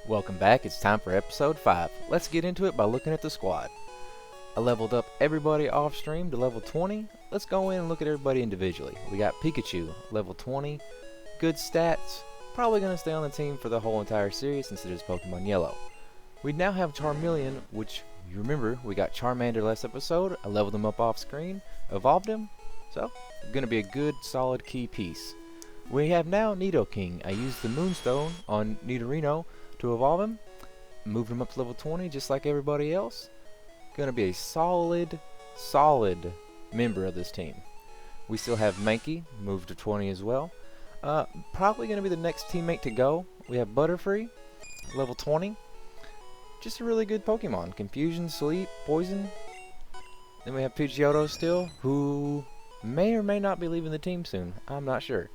Welcome back, it's time for episode 5. Let's get into it by looking at the squad. I leveled up everybody off stream to level 20. Let's go in and look at everybody individually. We got Pikachu, level 20, good stats, probably going to stay on the team for the whole entire series since it is Pokemon Yellow. We now have Vermilion, which you remember we got Charmander last episode. I leveled him up off screen, evolved him, so going to be a good solid key piece. We have now Nidoking. I used the Moonstone on Nidorino to evolve him, moved him up to level 20 just like everybody else. Gonna be a solid member of this team. We still have Mankey, moved to 20 as well. Probably gonna be the next teammate to go. We have Butterfree, level 20. Just a really good Pokemon. Confusion, Sleep, Poison. Then we have Pidgeotto still, who may or may not be leaving the team soon. I'm not sure.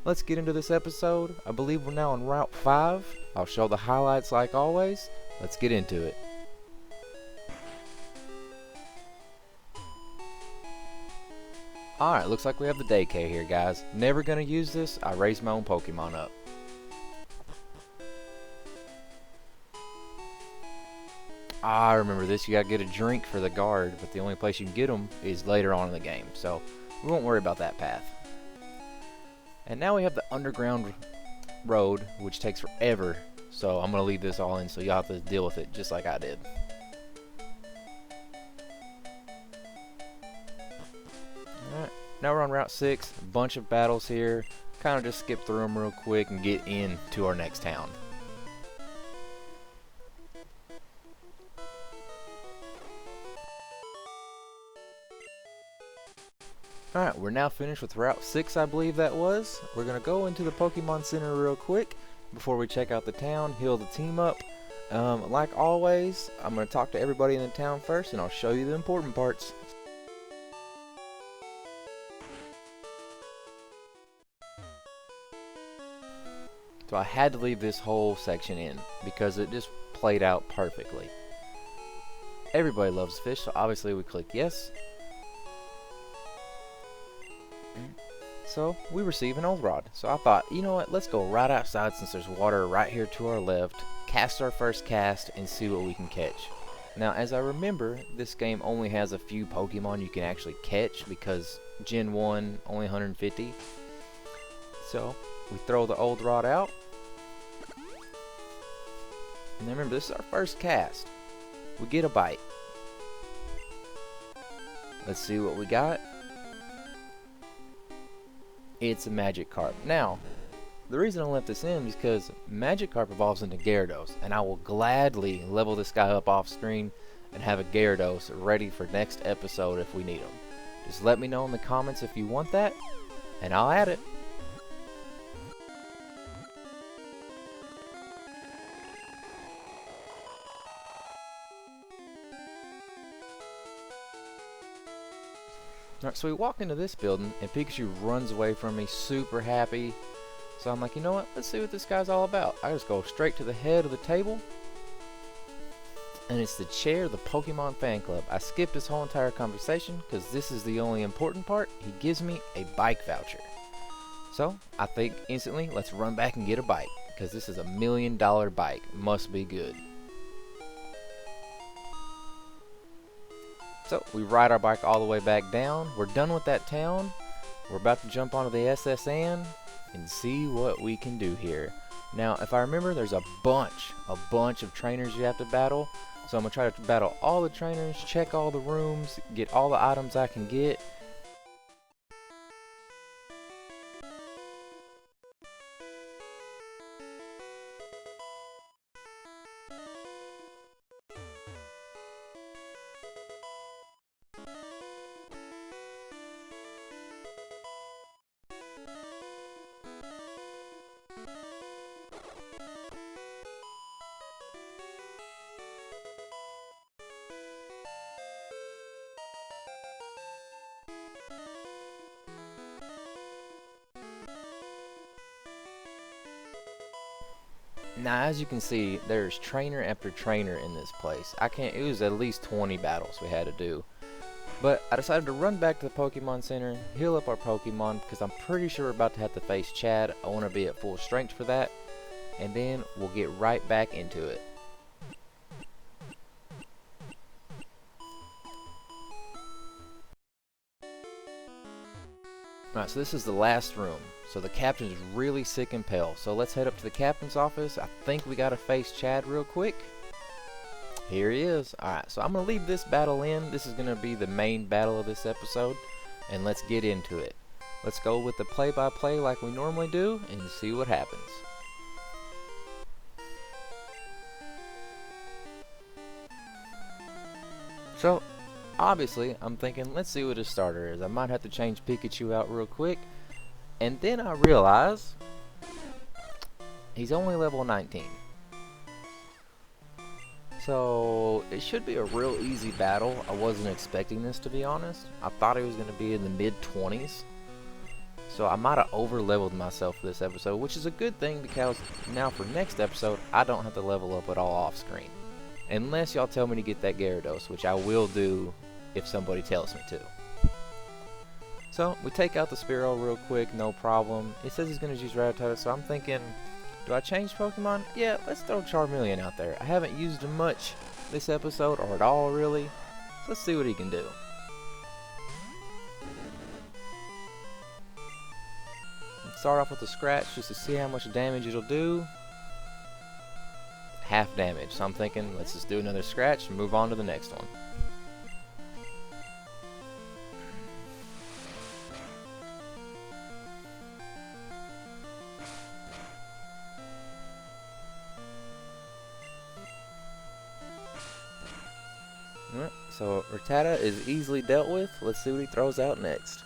Let's get into this episode. I believe we're now on Route 5. I'll show the highlights like always. Let's get into it. Alright, looks like we have the daycare here, guys. Never gonna use this. I raised my own Pokemon up. I remember this. You gotta get a drink for the guard, but the only place you can get them is later on in the game. So we won't worry about that path. And now we have the underground road, which takes forever. So I'm going to leave this all in so you'll have to deal with it just like I did. Alright, now we're on Route 6. A bunch of battles here. Kind of just skip through them real quick and get into our next town. Alright, we're now finished with Route 6, I believe that was. We're going to go into the Pokemon Center real quick before we check out the town, heal the team up. Like always, I'm going to talk to everybody in the town first, and I'll show you the important parts. So I had to leave this whole section in because it just played out perfectly. Everybody loves fish, so obviously we click yes. So we receive an old rod. So I thought, you know what, let's go right outside since there's water right here to our left, cast our first cast, and see what we can catch. Now, as I remember, this game only has a few Pokemon you can actually catch because Gen 1 only 150. So we throw the old rod out. And then remember, this is our first cast. We get a bite. Let's see what we got. It's a Magikarp. Now, the reason I left this in is because Magikarp evolves into Gyarados, and I will gladly level this guy up off screen and have a Gyarados ready for next episode if we need him. Just let me know in the comments if you want that, and I'll add it. Alright, so we walk into this building, and Pikachu runs away from me, super happy. So I'm like, you know what, let's see what this guy's all about. I just go straight to the head of the table, and it's the chair of the Pokemon fan club. I skipped this whole entire conversation, because this is the only important part. He gives me a bike voucher. So, I think instantly, let's run back and get a bike, because this is a $1 million bike. Must be good. So we ride our bike all the way back down. We're done with that town. We're about to jump onto the SSN and see what we can do here. Now, if I remember, there's a bunch of trainers you have to battle. So I'm going to try to battle all the trainers, check all the rooms, get all the items I can get. Now, as you can see, there's trainer after trainer in this place. It was at least 20 battles we had to do. But I decided to run back to the Pokemon Center, heal up our Pokemon, because I'm pretty sure we're about to have to face Chad. I want to be at full strength for that. and then we'll get right back into it. Alright, so this is the last room. So the captain is really sick and pale. So let's head up to the captain's office. I think we gotta face Chad real quick. Here he is. Alright, so I'm gonna leave this battle in. This is gonna be the main battle of this episode. And let's get into it. Let's go with the play-by-play like we normally do and see what happens. So, obviously, I'm thinking, let's see what his starter is. I might have to change Pikachu out real quick. And then I realize he's only level 19. So, it should be a real easy battle. I wasn't expecting this, to be honest. I thought he was going to be in the mid-20s. So, I might have over-leveled myself for this episode, which is a good thing because now for next episode, I don't have to level up at all off-screen. Unless y'all tell me to get that Gyarados, which I will do if somebody tells me to. So, we take out the Spearow real quick, no problem. It says he's going to use Rattata, so I'm thinking, do I change Pokemon? Yeah, let's throw Charmeleon out there. I haven't used him much this episode, or at all really. So let's see what he can do. Let's start off with a Scratch just to see how much damage it'll do. Half damage, so I'm thinking let's just do another Scratch and move on to the next one. Alright, so Rattata is easily dealt with. Let's see what he throws out next.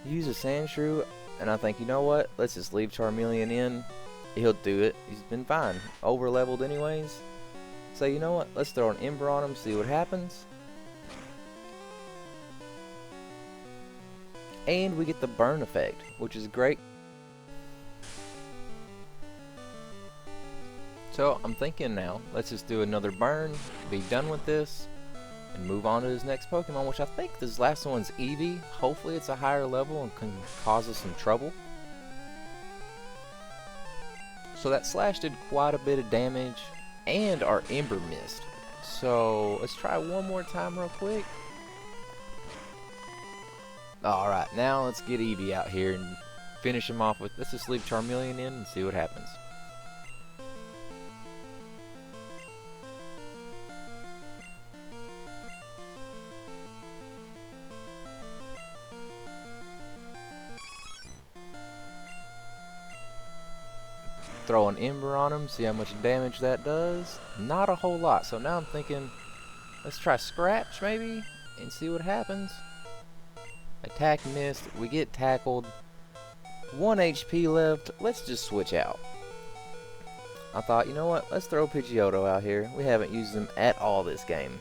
Use a Sandshrew, and I think, you know what? Let's just leave Charmeleon in. He'll do it. He's been fine. Over leveled anyways. So you know what? Let's throw an Ember on him, see what happens. And we get the burn effect, which is great. So I'm thinking now, let's just do another burn, be done with this, and move on to his next Pokemon, which I think this last one's Eevee. Hopefully it's a higher level and can cause us some trouble. So that Slash did quite a bit of damage, and our Ember missed. So let's try one more time real quick. Alright, now let's get Eevee out here and finish him off with, let's just leave Charmeleon in and see what happens. Throw an Ember on him, see how much damage that does. Not a whole lot, so now I'm thinking, let's try Scratch maybe, and see what happens. Attack missed, we get tackled. 1 HP left, let's just switch out. I thought, you know what, let's throw Pidgeotto out here. We haven't used him at all this game.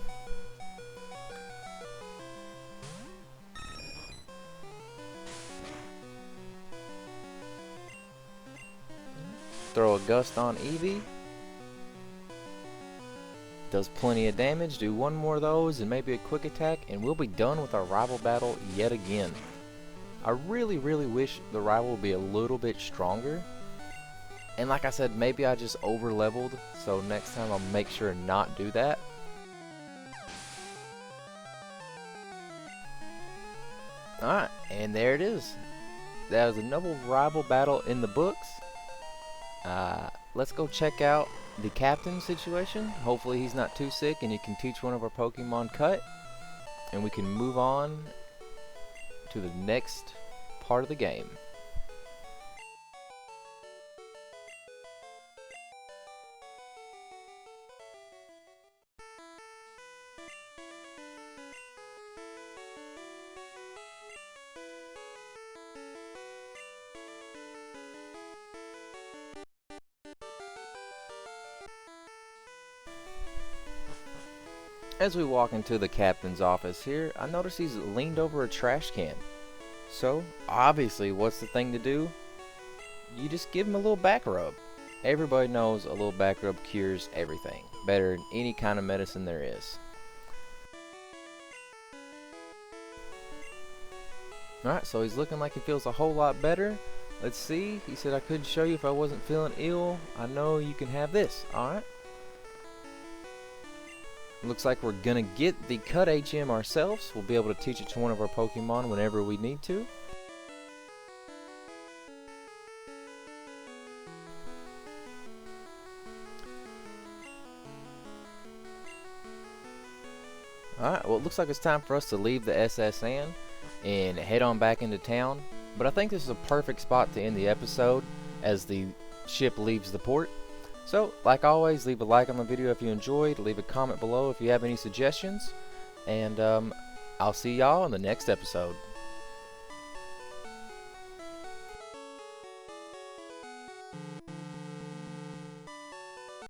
Throw a Gust on Eevee. Does plenty of damage. Do one more of those and maybe a quick attack, and we'll be done with our rival battle yet again. I really wish the rival would be a little bit stronger. And like I said, maybe I just over leveled, so next time I'll make sure to not do that. Alright, and there it is. That was another rival battle in the books. Let's go check out the captain situation. Hopefully he's not too sick and he can teach one of our Pokemon Cut. And we can move on to the next part of the game. As we walk into the captain's office here, I notice he's leaned over a trash can. So, obviously, what's the thing to do? You just give him a little back rub. Everybody knows a little back rub cures everything. Better than any kind of medicine there is. Alright, so he's looking like he feels a whole lot better. Let's see. He said I couldn't show you if I wasn't feeling ill. I know you can have this. Alright. Looks like we're gonna get the cut HM ourselves. We'll be able to teach it to one of our Pokemon whenever we need to. Alright, well it looks like it's time for us to leave the SSN and head on back into town. But I think this is a perfect spot to end the episode as the ship leaves the port. So, like always, leave a like on the video if you enjoyed, leave a comment below if you have any suggestions, and I'll see y'all in the next episode.